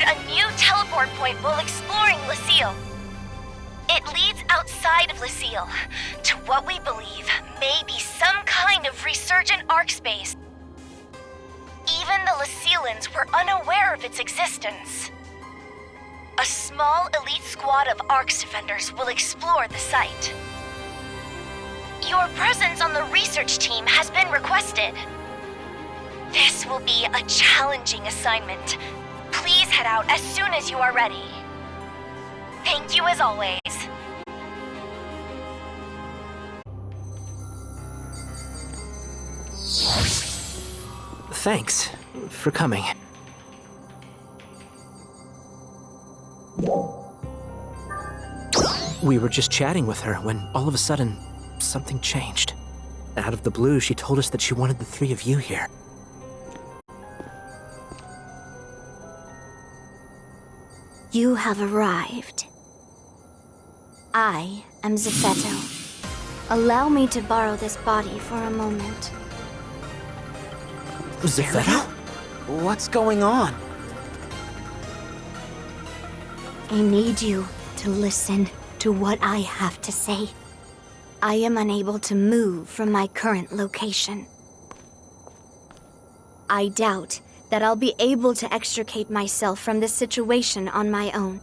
a new teleport point while exploring Lucille. It leads outside of Lucille, to what we believe may be some kind of resurgent ARKS base. Even the Lucilleans were unaware of its existence. A small elite squad of ARKS defenders will explore the site. Your presence on the research team has been requested. This will be a challenging assignment. Please head out as soon as you are ready. Thank you as always. Thanks for coming. We were just chatting with her when all of a sudden, something changed. Out of the blue, she told us that she wanted the three of you here. You have arrived. I am Zetto. Allow me to borrow this body for a moment. Zetto? What's going on? I need you to listen to what I have to say. I am unable to move from my current location. I doubt that I'll be able to extricate myself from this situation on my own.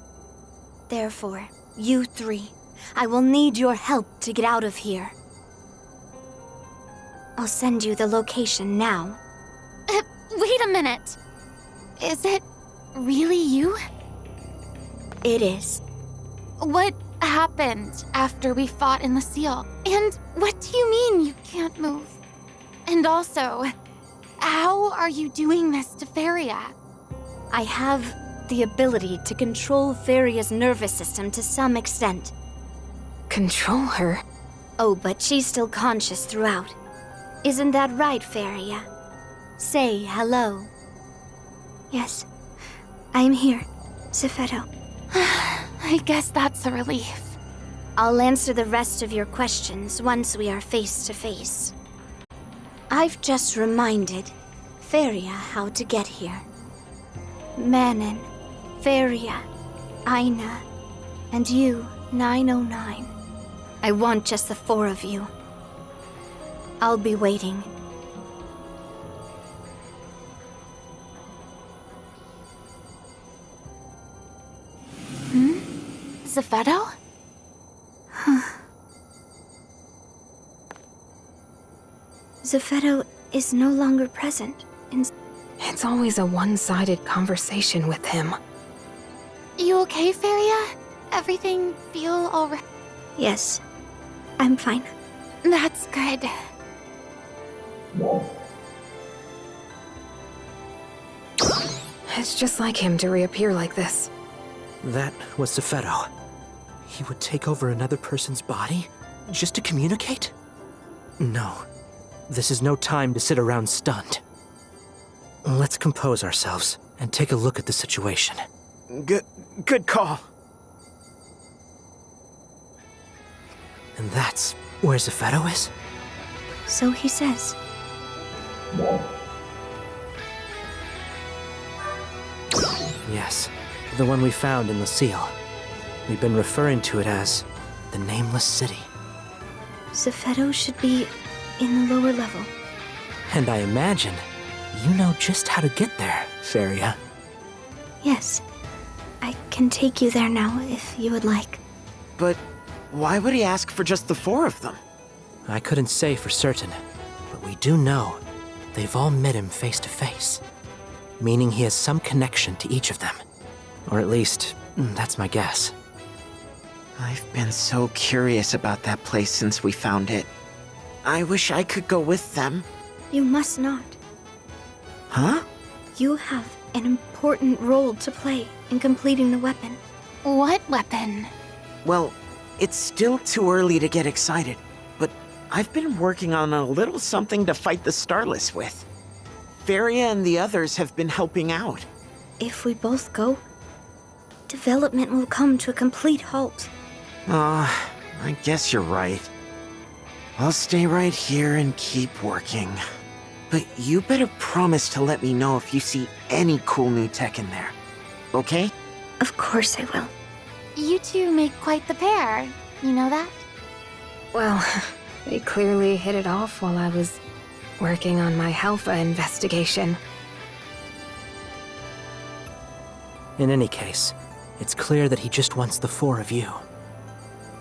Therefore, you three, I will need your help to get out of here. I'll send you the location now. Wait a minute. Is it really you? It is. What happened after we fought in the seal? And what do you mean you can't move? And also, how are you doing this to Feria? I have the ability to control Feria's nervous system to some extent. Control her? Oh, but she's still conscious throughout. Isn't that right, Feria? Say hello. Yes, I'm here, Zetto. I guess that's a relief. I'll answer the rest of your questions once we are face to face. I've just reminded Feria how to get here. Manon, Feria, Aina, and you, 909. I want just the four of you. I'll be waiting. Zetto? Zetto is no longer present. It's always a one-sided conversation with him. You okay, Feria? Everything feel alright? Yes, I'm fine. That's good. It's just like him to reappear like this. That was Zetto. He would take over another person's body just to communicate? No. This is no time to sit around stunned. Let's compose ourselves and take a look at the situation. Good call. And that's where Zetto is? So he says. Yes, the one we found in Lucille. We've been referring to it as the Nameless City. Zetto should be in the lower level. And I imagine you know just how to get there, Feria. Yes. I can take you there now if you would like. But why would he ask for just the four of them? I couldn't say for certain, but we do know they've all met him face to face. Meaning he has some connection to each of them. Or at least, that's my guess. I've been so curious about that place since we found it. I wish I could go with them. You must not. Huh? You have an important role to play in completing the weapon. What weapon? Well, it's still too early to get excited, but I've been working on a little something to fight the Starless with. Feria and the others have been helping out. If we both go, development will come to a complete halt. I guess you're right. I'll stay right here and keep working. But you better promise to let me know if you see any cool new tech in there. okay? Of course I will. You two make quite the pair. You know that? Well, they clearly hit it off while I was working on my Halpha investigation. In any case, it's clear that he just wants the four of you.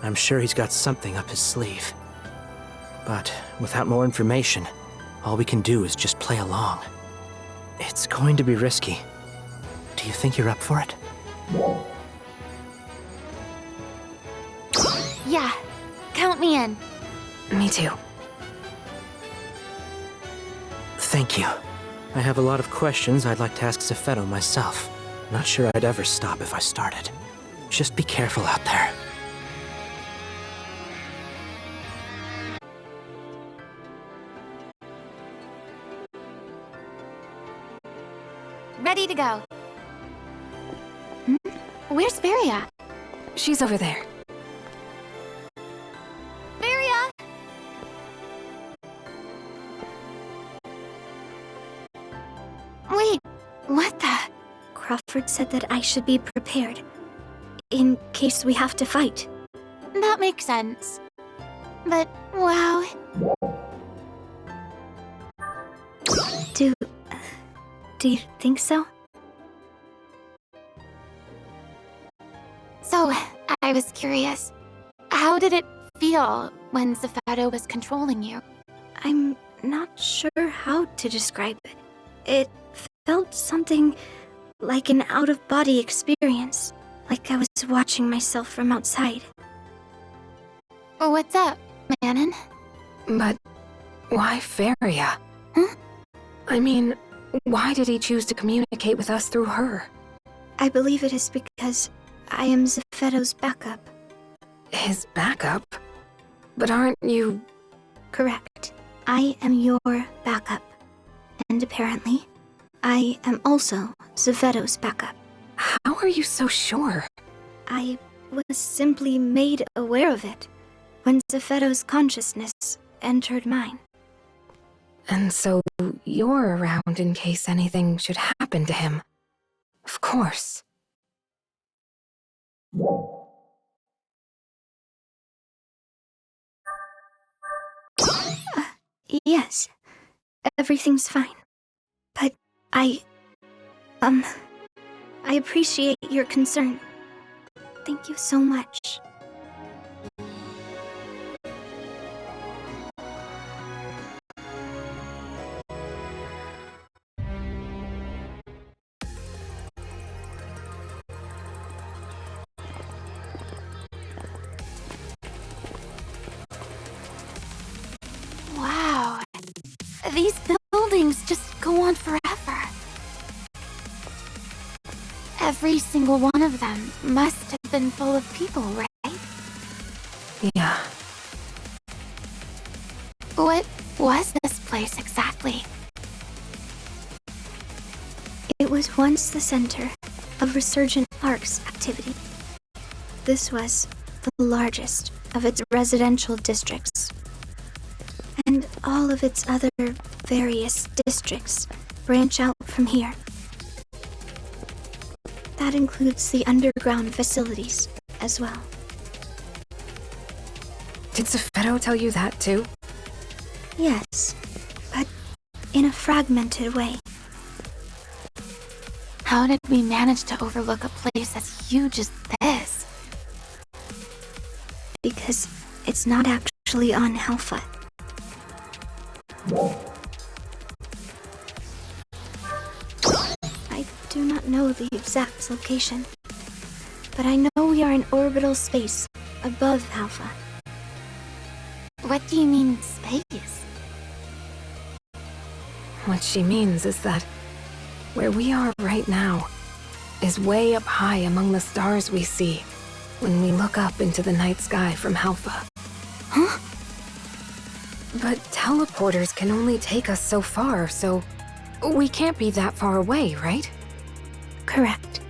I'm sure he's got something up his sleeve. But without more information, all we can do is just play along. It's going to be risky. Do you think you're up for it? Yeah. Count me in. Me too. Thank you. I have a lot of questions I'd like to ask Zetto myself. Not sure I'd ever stop if I started. Just be careful out there. Ready to go. Where's Feria? She's over there. Feria! Wait, what the? Crawford said that I should be prepared, in case we have to fight. That makes sense. But, wow. Do you think so? So, I was curious. How did it feel when Zetto was controlling you? I'm not sure how to describe it. It felt something like an out-of-body experience, like I was watching myself from outside. What's up, Manon? But why Feria? Huh? I mean, why did he choose to communicate with us through her? I believe it is because I am Zetto's backup. His backup? But aren't you... Correct. I am your backup. And apparently, I am also Zetto's backup. How are you so sure? I was simply made aware of it when Zetto's consciousness entered mine. And so you're around in case anything should happen to him. Of course. Yes. Everything's fine. But I appreciate your concern. Thank you so much. Wow. These buildings just go on forever. Every single one of them must have been full of people, right? Yeah. What was this place exactly? It was once the center of resurgent ARKS activity. This was the largest of its residential districts. And all of its other various districts branch out from here. That includes the underground facilities as well. Did Zetto tell you that too? Yes, but in a fragmented way. How did we manage to overlook a place as huge as this? Because it's not actually on Halpha. I do not know the exact location, but I know we are in orbital space above Halpha. What do you mean, space? What she means is that where we are right now is way up high among the stars we see when we look up into the night sky from Halpha. Huh? But teleporters can only take us so far, so we can't be that far away, right? Correct.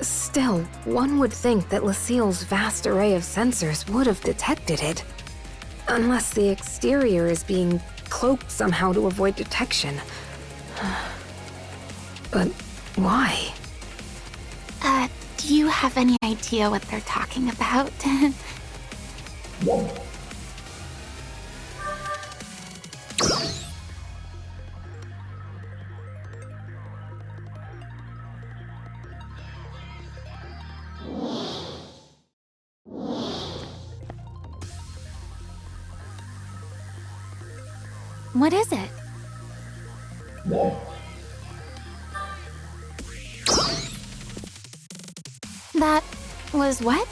Still, one would think that Lucille's vast array of sensors would have detected it. Unless the exterior is being cloaked somehow to avoid detection. But why? Do you have any idea what they're talking about? What is it? That was what?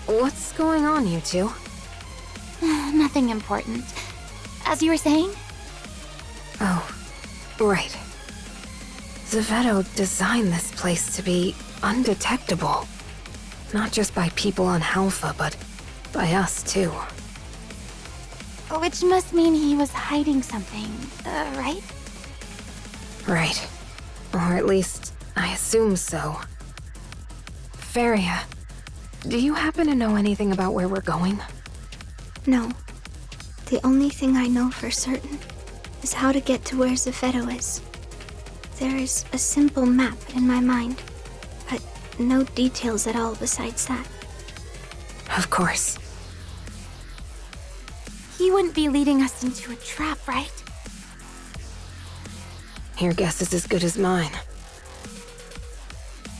What's going on, you two? Nothing important. As you were saying? Oh, right. Zetto designed this place to be undetectable. Not just by people on Halpha, but by us too. Which must mean he was hiding something, right? Right. Or at least, I assume so. Feria, do you happen to know anything about where we're going? No. The only thing I know for certain is how to get to where Zetto is. There is a simple map in my mind, but no details at all besides that. Of course. He wouldn't be leading us into a trap, right? Your guess is as good as mine.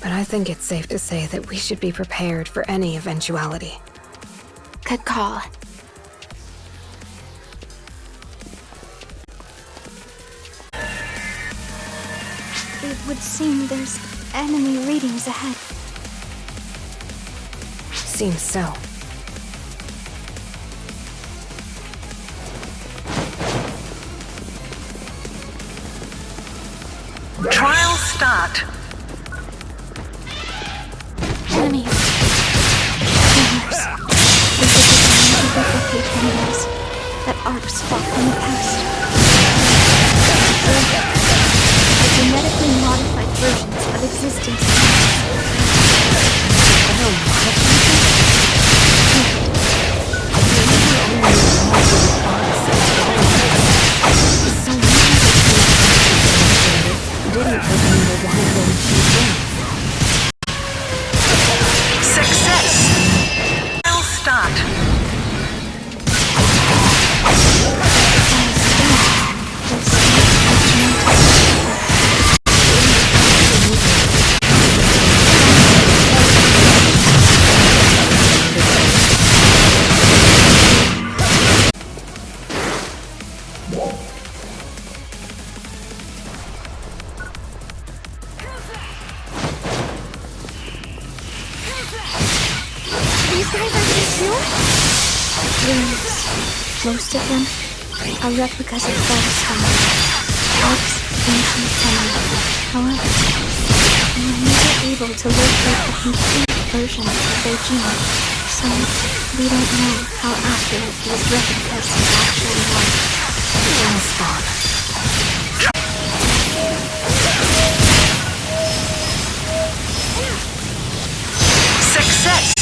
But I think it's safe to say that we should be prepared for any eventuality. Good call. It would seem there's enemy readings ahead. Seems so. Trial start. Enemies. Rumors. They could designed to replicate enemies that ARKS fought in the past. Or genetically modified versions of existing Success. Trial start. These guys are here too? Ruins. Most of them are replicas of Firestone, ARKS' ancient enemy. However, we were never able to locate a complete version of their genome, so we don't know how accurate these replicas actually are. Well spawn. Success.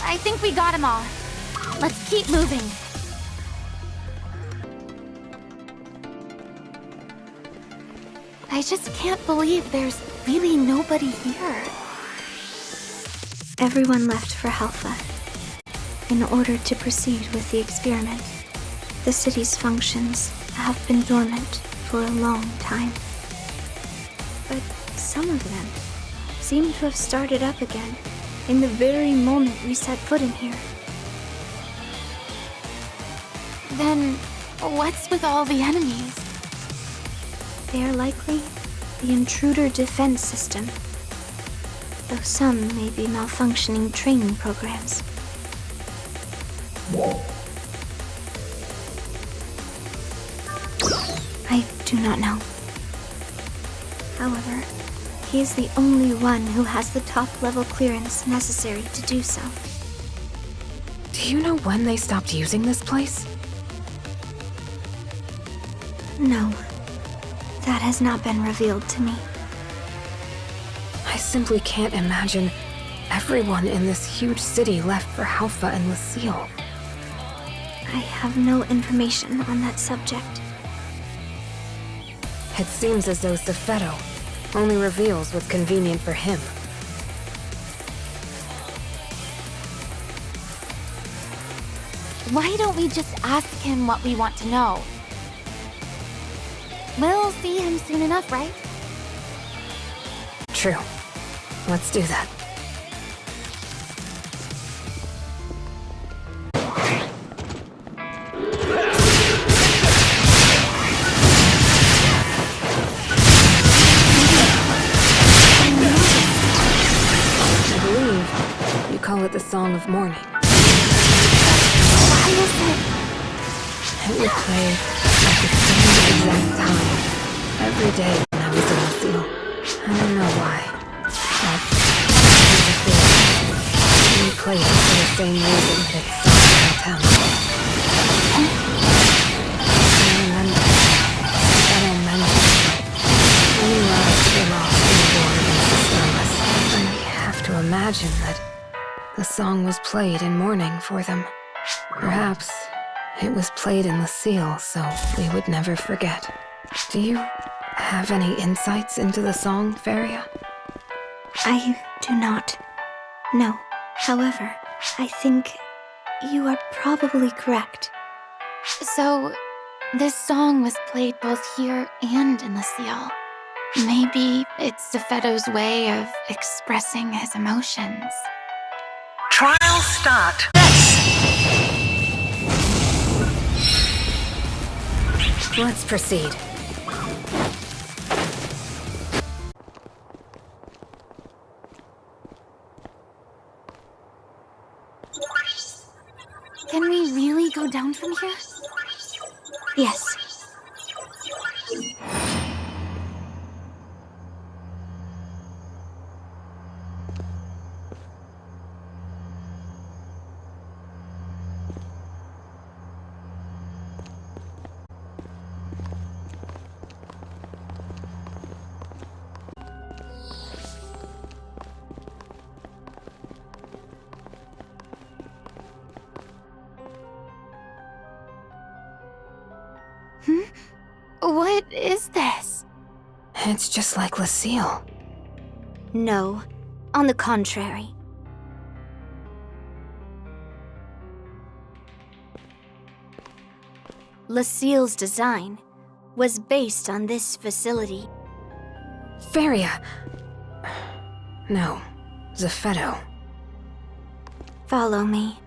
I think we got them all. Let's keep moving. I just can't believe there's really nobody here. Everyone left for Halpha in order to proceed with the experiment. The city's functions have been dormant for a long time. But some of them seem to have started up again in the very moment we set foot in here. Then, what's with all the enemies? They are likely the intruder defense system, though some may be malfunctioning training programs. I do not know. However, he is the only one who has the top-level clearance necessary to do so. Do you know when they stopped using this place? No, that has not been revealed to me. I simply can't imagine everyone in this huge city left for Halpha and Lucille. I have no information on that subject. It seems as though Zetto only reveals what's convenient for him. Why don't we just ask him what we want to know? We'll see him soon enough, right? True. Let's do that. I believe you call it the Song of Morning. Why is it? It would play at the same exact time every day when I was in Lucille. I don't know why. But we played it for the same reason that it started in town. I remember Zetto mentioned that many lives were lost in the war against the Starless. I have to imagine that the song was played in mourning for them. Perhaps it was played in Lucille so we would never forget. Do you have any insights into the song, Feria? I do not. No. However, I think you are probably correct. So, this song was played both here and in Lucille. Maybe it's Zetto's way of expressing his emotions. Trial start. Let's proceed. Can we really go down from here? Yes. What is this? It's just like Lucille. No. On the contrary. Lucille's design was based on this facility. Feria! No, Zetto. Follow me.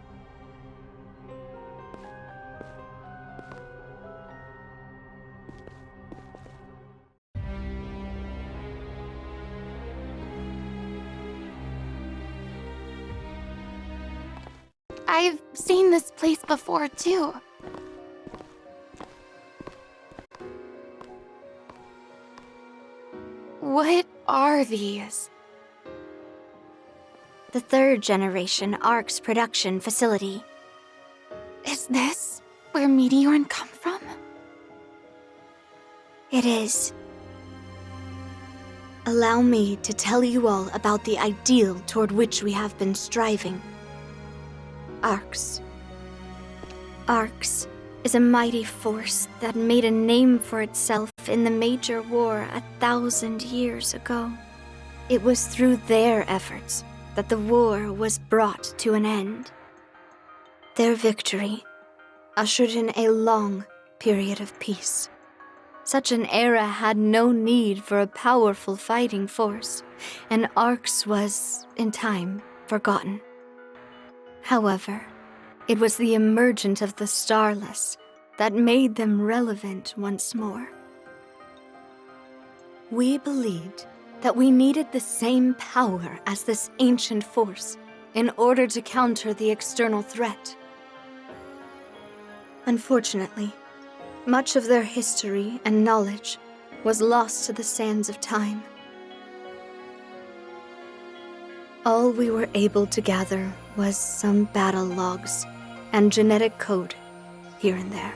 I've seen this place before, too. What are these? The third generation ARKS production facility. Is this where Meteorn come from? It is. Allow me to tell you all about the ideal toward which we have been striving. ARKS. ARKS is a mighty force that made a name for itself in the major war 1,000 years ago. It was through their efforts that the war was brought to an end. Their victory ushered in a long period of peace. Such an era had no need for a powerful fighting force, and ARKS was, in time, forgotten. However, it was the emergence of the Starless that made them relevant once more. We believed that we needed the same power as this ancient force in order to counter the external threat. Unfortunately, much of their history and knowledge was lost to the sands of time. All we were able to gather was some battle logs and genetic code here and there.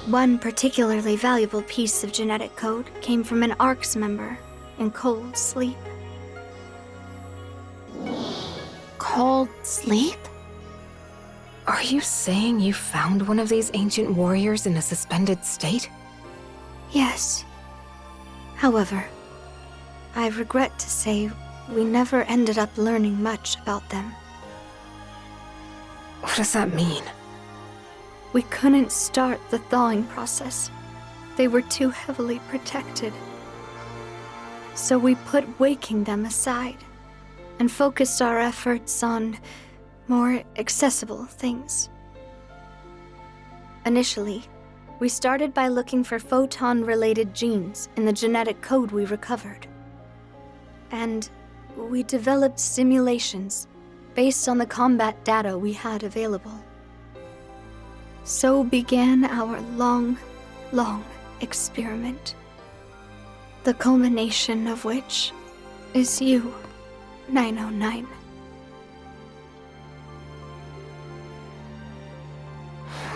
One particularly valuable piece of genetic code came from an ARKS member in cold sleep. cold sleep? Are you saying you found one of these ancient warriors in a suspended state? Yes. However, I regret to say we never ended up learning much about them. What does that mean? We couldn't start the thawing process. They were too heavily protected. So we put waking them aside and focused our efforts on more accessible things. Initially, we started by looking for photon-related genes in the genetic code we recovered. And we developed simulations based on the combat data we had available. So began our long experiment. The culmination of which is you, 909.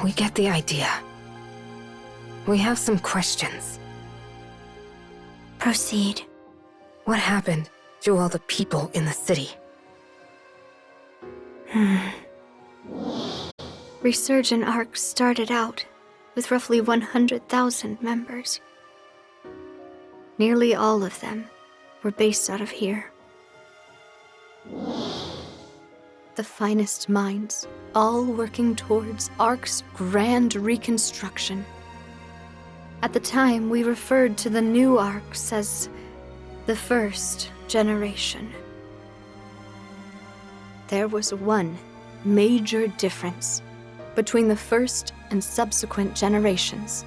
We get the idea. We have some questions. Proceed. What happened to all the people in the city? Resurgent ARKS started out with roughly 100,000 members. Nearly all of them were based out of here. The finest minds, all working towards ARK's grand reconstruction. At the time, we referred to the new ARKS as the first generation. There was one major difference between the first and subsequent generations.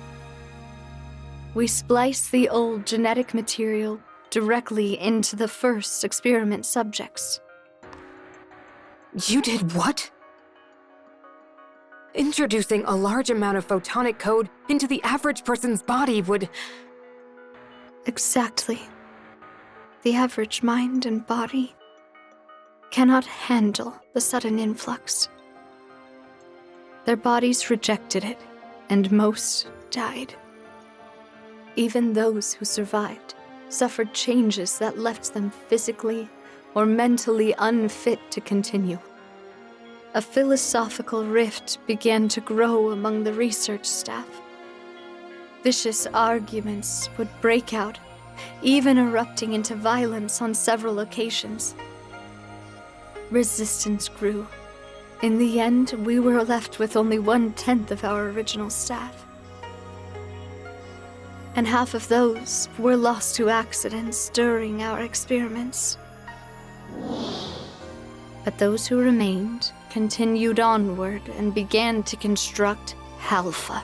We spliced the old genetic material directly into the first experiment subjects. You did what? Introducing a large amount of photonic code into the average person's body would... Exactly. The average mind and body cannot handle the sudden influx. Their bodies rejected it, and most died. Even those who survived suffered changes that left them physically or mentally unfit to continue. A philosophical rift began to grow among the research staff. Vicious arguments would break out, even erupting into violence on several occasions. Resistance grew. In the end, we were left with only 1/10 of our original staff. And half of those were lost to accidents during our experiments. But those who remained continued onward and began to construct Alpha.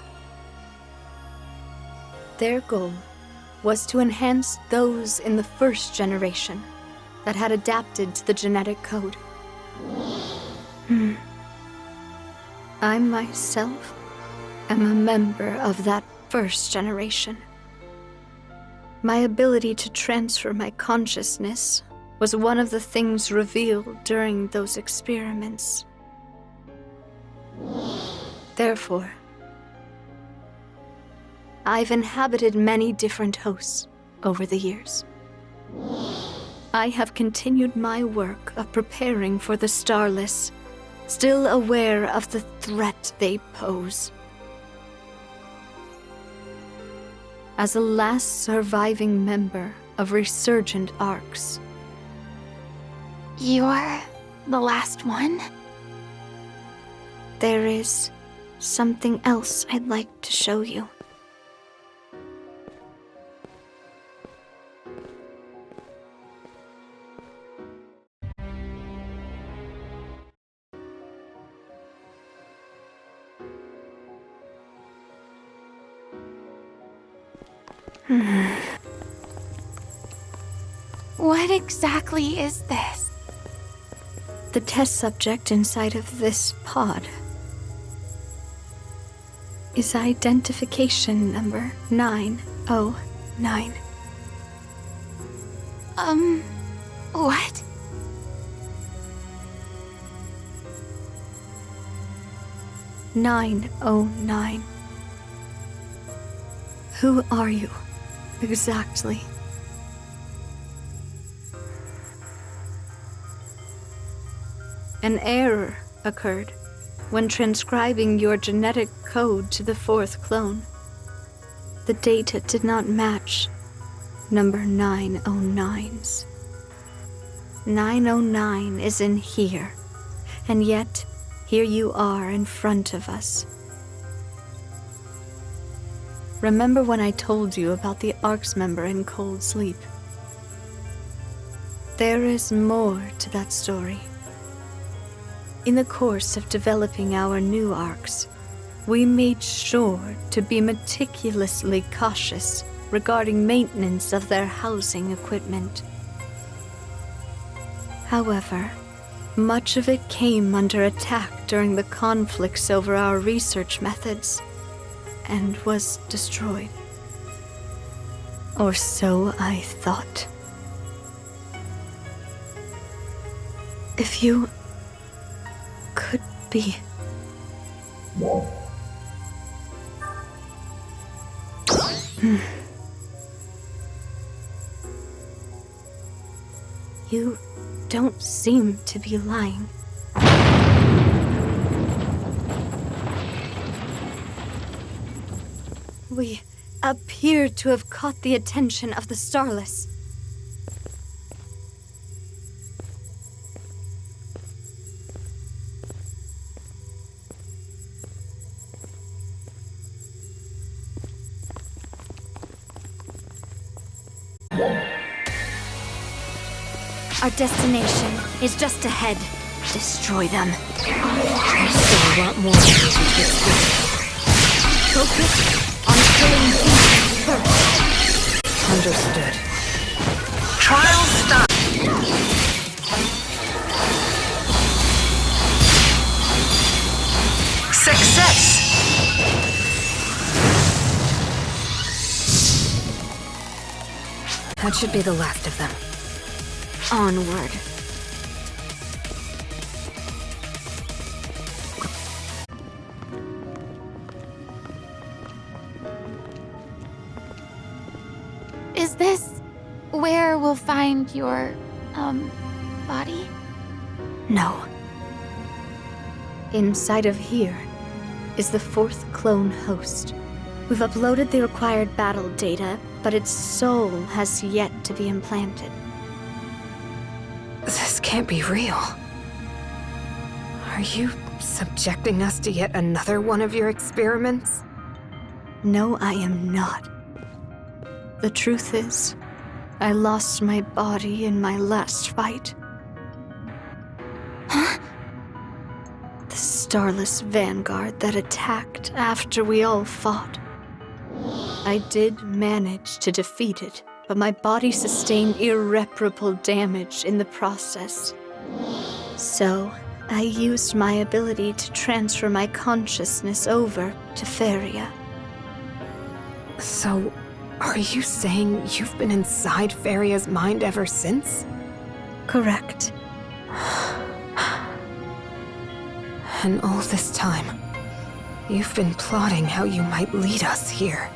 Their goal was to enhance those in the first generation that had adapted to the genetic code. I myself am a member of that first generation. My ability to transfer my consciousness was one of the things revealed during those experiments. Therefore, I've inhabited many different hosts over the years. I have continued my work of preparing for the Starless, still aware of the threat they pose. As a last surviving member of Resurgent ARKS. You're the last one? There is something else I'd like to show you. What exactly is this? The test subject inside of this pod is identification number 909. What? "909. Who are you, exactly? An error occurred when transcribing your genetic code to the 4th clone. The data did not match number 909's. 909 is in here, and yet here you are in front of us. Remember when I told you about the ARKS member in Cold Sleep? There is more to that story. In the course of developing our new ARKS, we made sure to be meticulously cautious regarding maintenance of their housing equipment. However, much of it came under attack during the conflicts over our research methods, and was destroyed. Or so I thought. If you could be... You don't seem to be lying. We appear to have caught the attention of the Starless. Our destination is just ahead. Destroy them. I still want more energy to escape. Focus on killing things first. Understood. Trial start. Success. That should be the last of them. Onward. Is this where we'll find your, body? No. Inside of here is the 4th clone host. We've uploaded the required battle data, but its soul has yet to be implanted. This can't be real. Are you subjecting us to yet another one of your experiments? No, I am not. The truth is, I lost my body in my last fight. Huh? The Starless Vanguard that attacked after we all fought. I did manage to defeat it, but my body sustained irreparable damage in the process. So, I used my ability to transfer my consciousness over to Feria. So, are you saying you've been inside Feria's mind ever since? Correct. And all this time, you've been plotting how you might lead us here.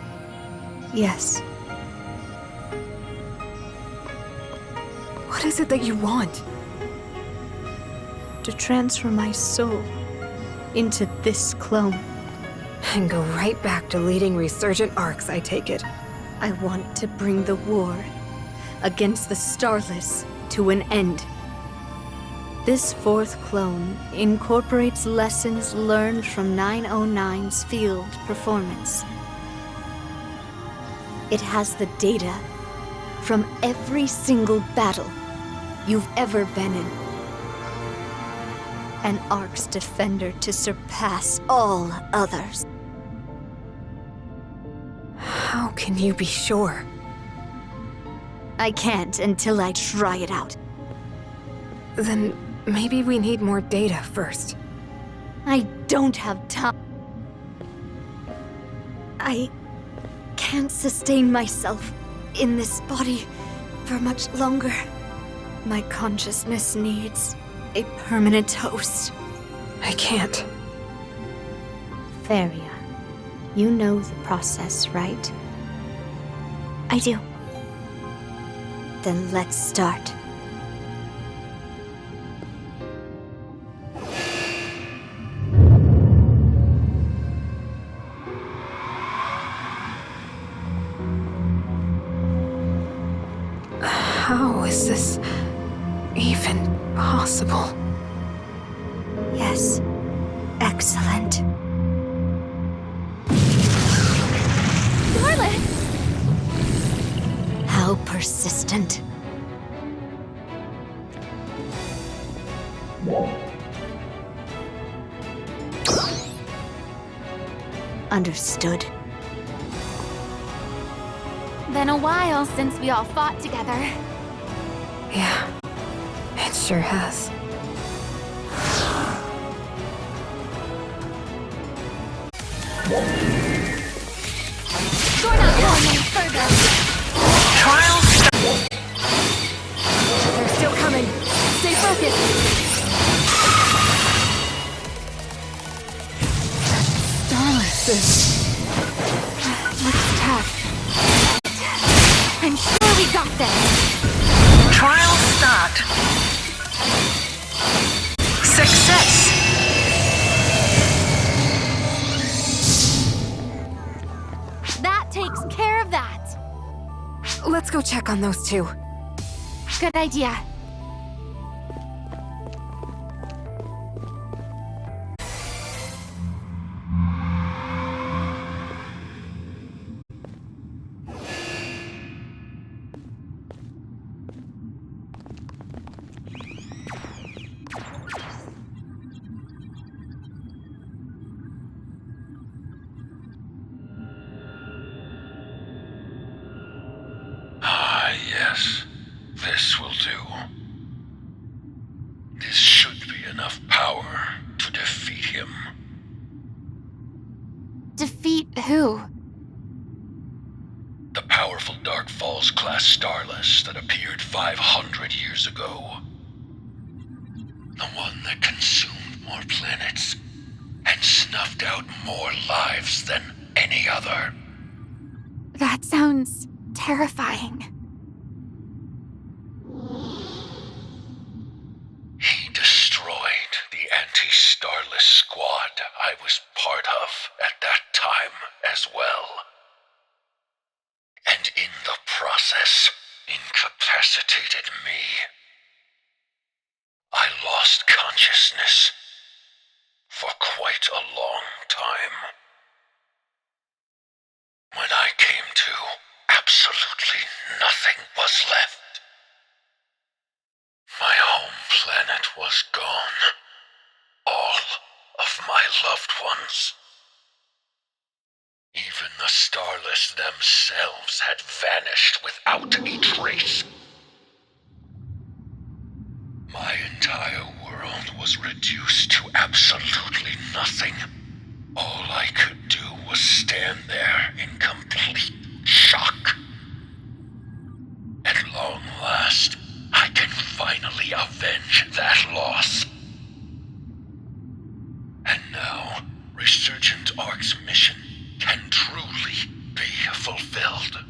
Yes. What is it that you want? To transfer my soul into this clone. And go right back to leading resurgent ARKS, I take it. I want to bring the war against the Starless to an end. This 4th clone incorporates lessons learned from 909's field performance. It has the data from every single battle you've ever been in. An ARKS defender to surpass all others. How can you be sure? I can't until I try it out. Then maybe we need more data first. I don't have time. I can't sustain myself in this body for much longer. My consciousness needs a permanent host. I can't. Feria, you know the process, right? I do. Then let's start. How is this even possible? Yes. Excellent. Darling! How persistent. Understood. Been a while since we all fought together. Yeah, it sure has. You're not going any further. Trial start. They're still coming. Stay focused. Let's attack. I'm sure we got this. Trial start. Success. That takes care of that. Let's go check on those two. Good idea. Yes, this will do. This should be enough power to defeat him. Defeat who? The powerful Dark Falls class Starless that appeared 500 years ago. The one that consumed more planets and snuffed out more lives than any other. That sounds terrifying. He destroyed the anti-Starless squad I was part of at that time as well. And in the process, incapacitated me. I lost consciousness for quite a long time. When I came to, absolutely nothing was left. My home planet was gone. All of my loved ones. Even the Starless themselves had vanished without a trace. My entire world was reduced to absolutely nothing. All I could do was stand there in complete shock. At long last, I can finally avenge that loss. And now, Resurgent ARKS' mission can truly be fulfilled.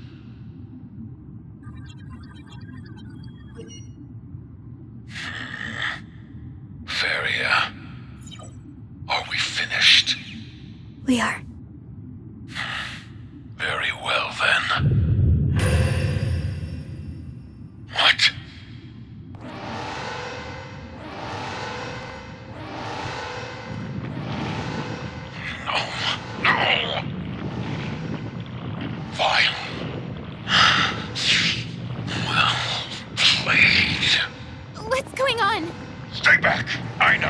Feria, are we finished? We are. Very well then. What? No. Fine. Well played. What's going on? Stay back. I know.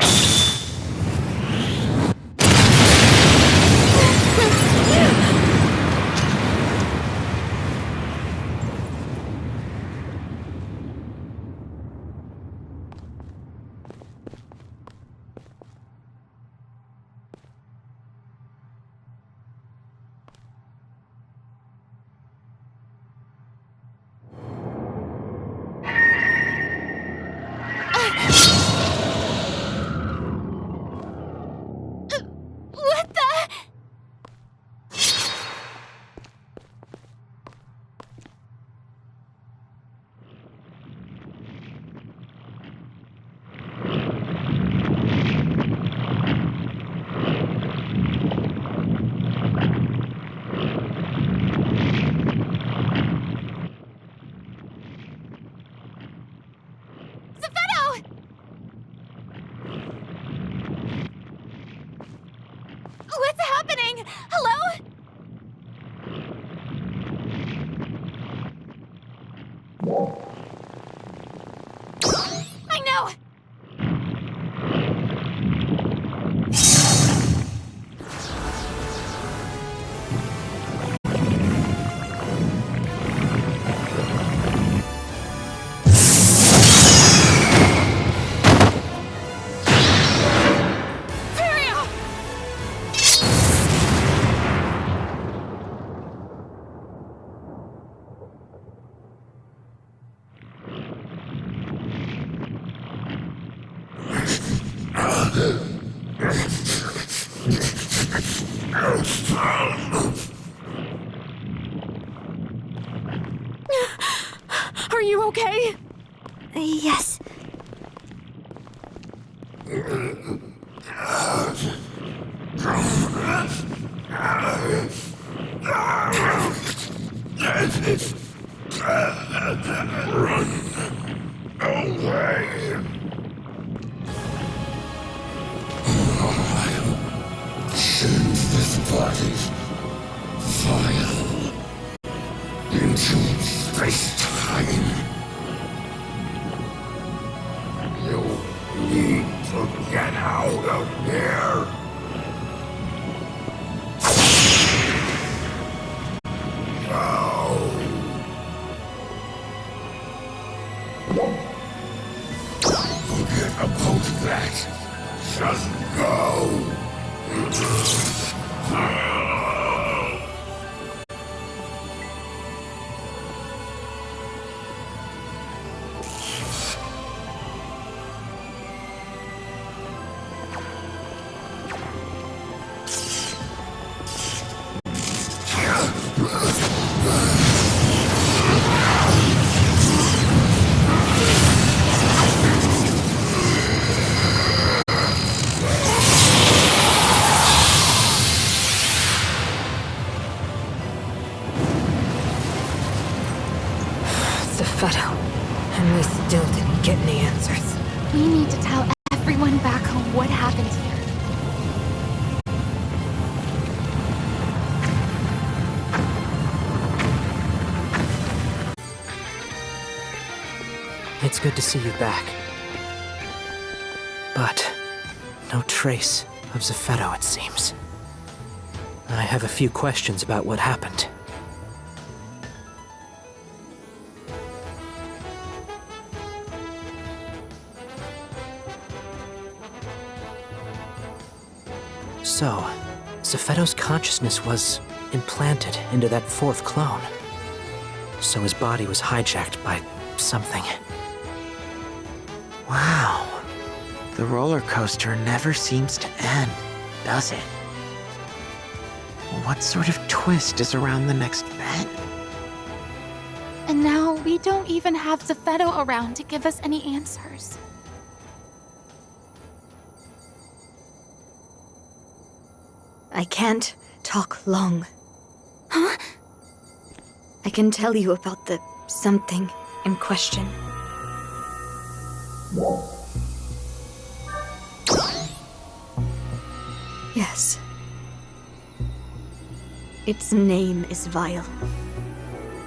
I know! Are you okay? Yes. Send this body vile into space-time. You need to get out of here. Now. Forget about that. Just go. Zetto. And we still didn't get any answers. We need to tell everyone back home what happened here. It's good to see you back. But no trace of Zetto, it seems. I have a few questions about what happened. So, Zetto's consciousness was implanted into that fourth clone. So his body was hijacked by something. Wow. The roller coaster never seems to end, does it? What sort of twist is around the next bend? And now we don't even have Zetto around to give us any answers. I can't talk long. Huh? I can tell you about the something in question. Yes. Its name is Vile.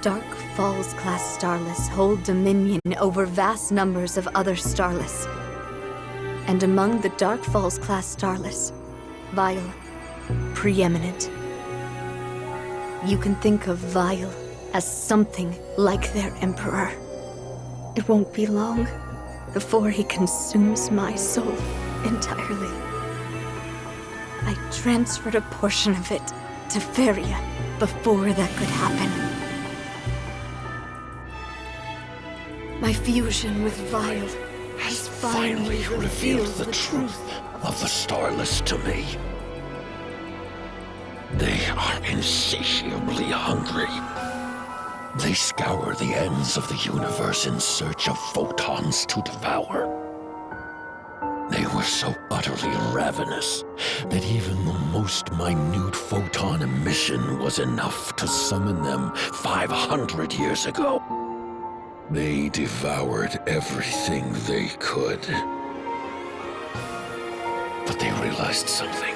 Dark Falls class Starless hold dominion over vast numbers of other Starless. And among the Dark Falls class Starless, Vile, preeminent. You can think of Vile as something like their Emperor. It won't be long before he consumes my soul entirely. I transferred a portion of it to Feria before that could happen. My fusion with Vile has finally revealed the truth of the Starless to me. They are insatiably hungry. They scour the ends of the universe in search of photons to devour. They were so utterly ravenous that even the most minute photon emission was enough to summon them 500 years ago. They devoured everything they could. But they realized something.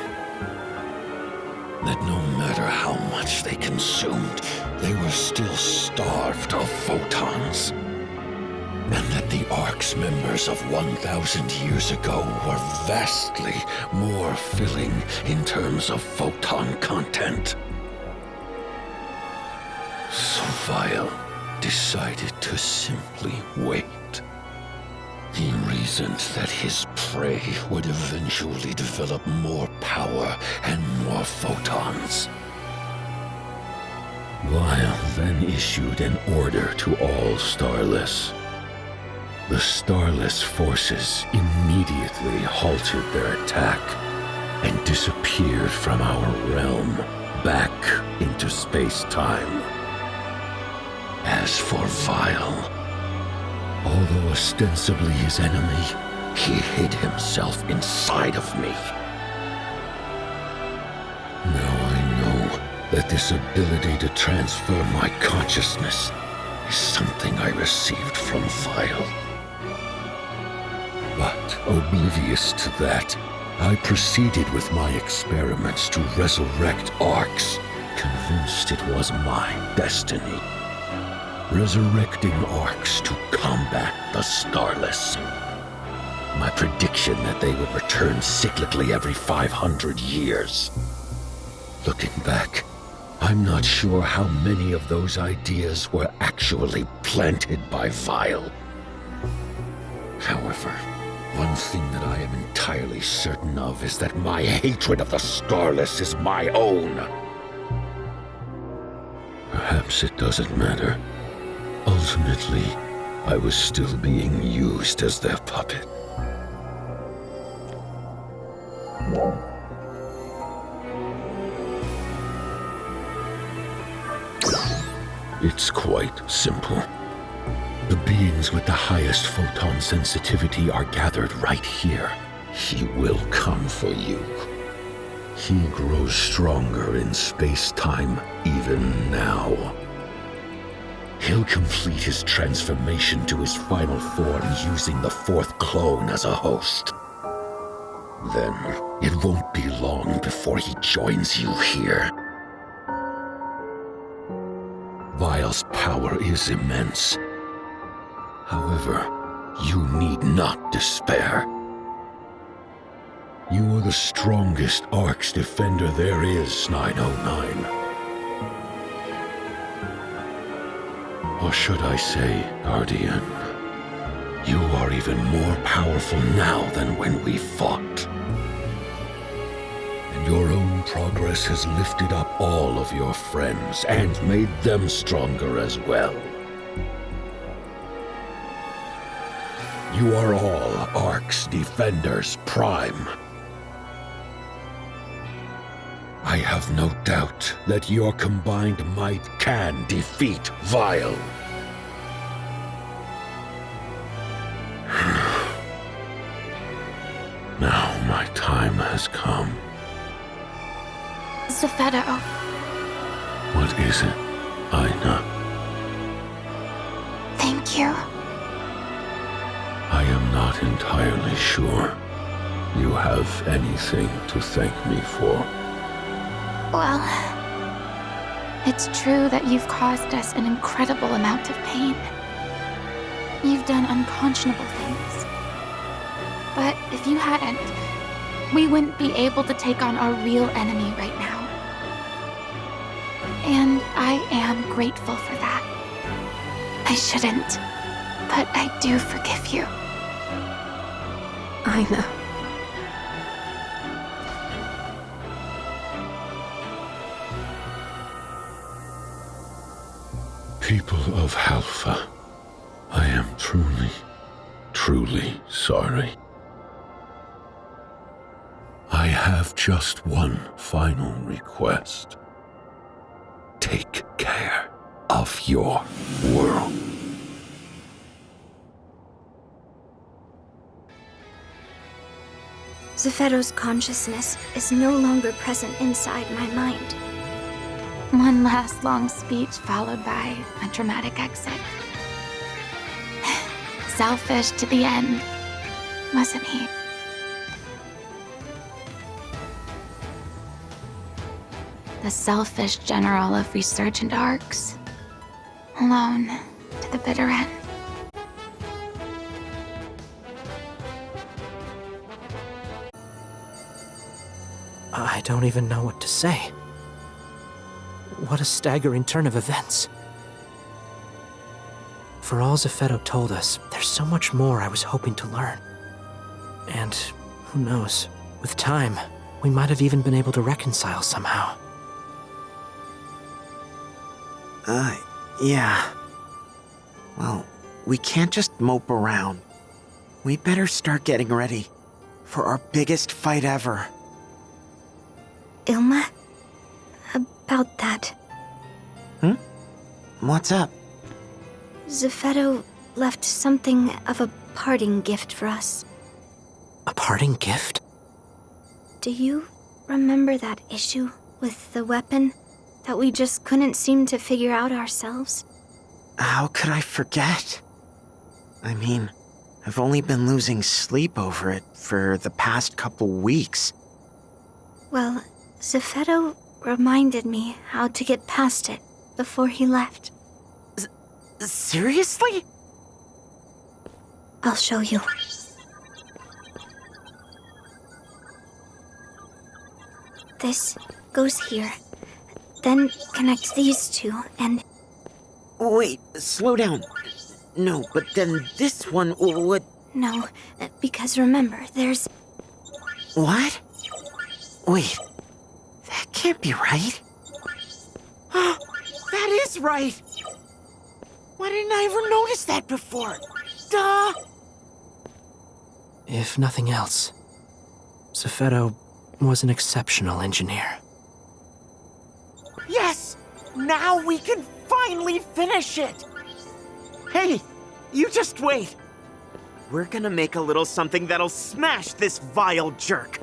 That no matter how much they consumed, they were still starved of photons. and that the ARKS members of 1,000 years ago were vastly more filling in terms of photon content. So Vile decided to simply wait. He reasoned that his prey would eventually develop more power and more photons. Vile then issued an order to all Starless. The Starless forces immediately halted their attack and disappeared from our realm back into space-time. As for Vile, although ostensibly his enemy, he hid himself inside of me. Now I know that this ability to transfer my consciousness is something I received from Vile. But oblivious to that, I proceeded with my experiments to resurrect ARKS, convinced it was my destiny. Resurrecting ARKS to combat the Starless. My prediction that they would return cyclically every 500 years. Looking back, I'm not sure how many of those ideas were actually planted by Vile. However, one thing that I am entirely certain of is that my hatred of the Starless is my own. Perhaps it doesn't matter. Ultimately, I was still being used as their puppet. It's quite simple. The beings with the highest photon sensitivity are gathered right here. He will come for you. He grows stronger in space-time even now. He'll complete his transformation to his final form using the fourth clone as a host. Then, it won't be long before he joins you here. Vile's power is immense. However, you need not despair. You are the strongest ARKS defender there is, 909. Or should I say, Guardian, you are even more powerful now than when we fought. And your own progress has lifted up all of your friends and made them stronger as well. You are all ARKS Defenders Prime. I have no doubt that your combined might can defeat Vile. Now my time has come. Zetto. What is it, Aina? Thank you. I am not entirely sure you have anything to thank me for. Well, it's true that you've caused us an incredible amount of pain. You've done unconscionable things. But if you hadn't, we wouldn't be able to take on our real enemy right now. And I am grateful for that. I shouldn't, but I do forgive you. I know. People of Halpha, I am truly, truly sorry. I have just one final request. Take care of your world. Zetto's consciousness is no longer present inside my mind. One last long speech followed by a dramatic exit. Selfish to the end, wasn't he? The selfish general of resurgent ARKS, alone to the bitter end. I don't even know what to say. What a staggering turn of events. For all Zetto told us, there's so much more I was hoping to learn. And who knows, with time, we might have even been able to reconcile somehow. Yeah. Well, we can't just mope around. We better start getting ready for our biggest fight ever. Ilma? About that. What's up? Zetto left something of a parting gift for us. A parting gift? Do you remember that issue with the weapon that we just couldn't seem to figure out ourselves? How could I forget? I mean, I've only been losing sleep over it for the past couple weeks. Well, Zetto reminded me how to get past it before he left. Seriously? I'll show you. This goes here. Then connect these two, and... Wait, slow down. No, but then this one would... No, because remember, there's... What? Wait, that can't be right. That is right! Why didn't I ever notice that before? Duh! If nothing else, Zetto was an exceptional engineer. Yes! Now we can finally finish it! Hey, you just wait. We're gonna make a little something that'll smash this vile jerk.